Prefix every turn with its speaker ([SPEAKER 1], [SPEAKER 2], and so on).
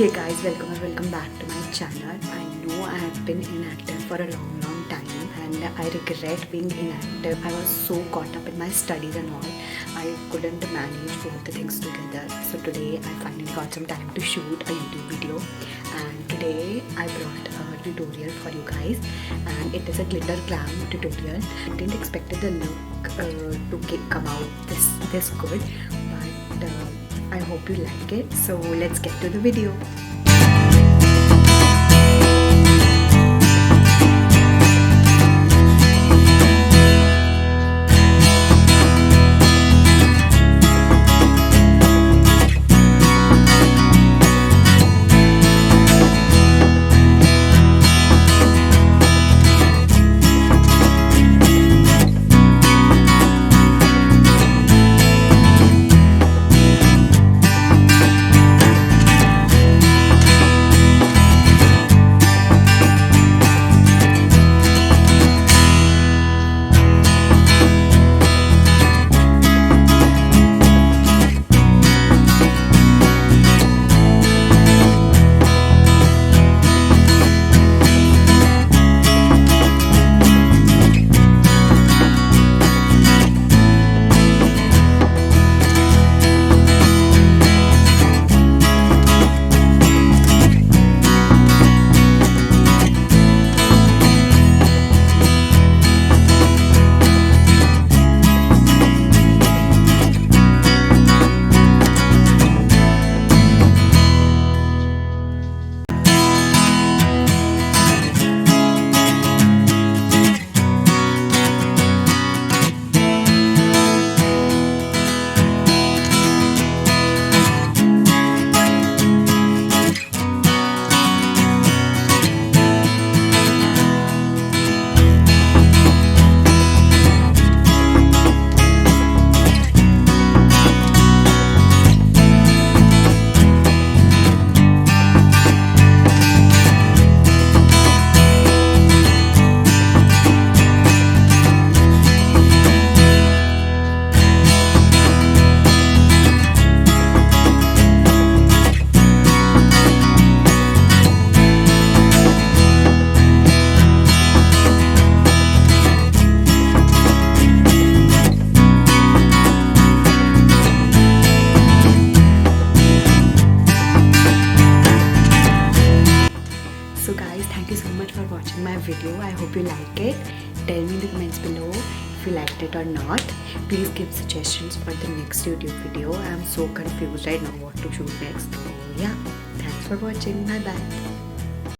[SPEAKER 1] Hey guys, welcome back to my channel. I know I have been inactive for a long time and I regret being inactive. I was so caught up in my studies and all. I couldn't manage both the things together. So today I finally got some time to shoot a YouTube video, and today I brought a tutorial for you guys, and it is a glitter glam tutorial. I didn't expect the look to come out this good, but I hope you like it. So let's get to the video. So guys, thank you so much for watching my video. I hope you like it. Tell me in the comments below if you liked it or not. Please give suggestions for the next YouTube video. I am so confused right now what to shoot next. So yeah, thanks for watching. Bye bye.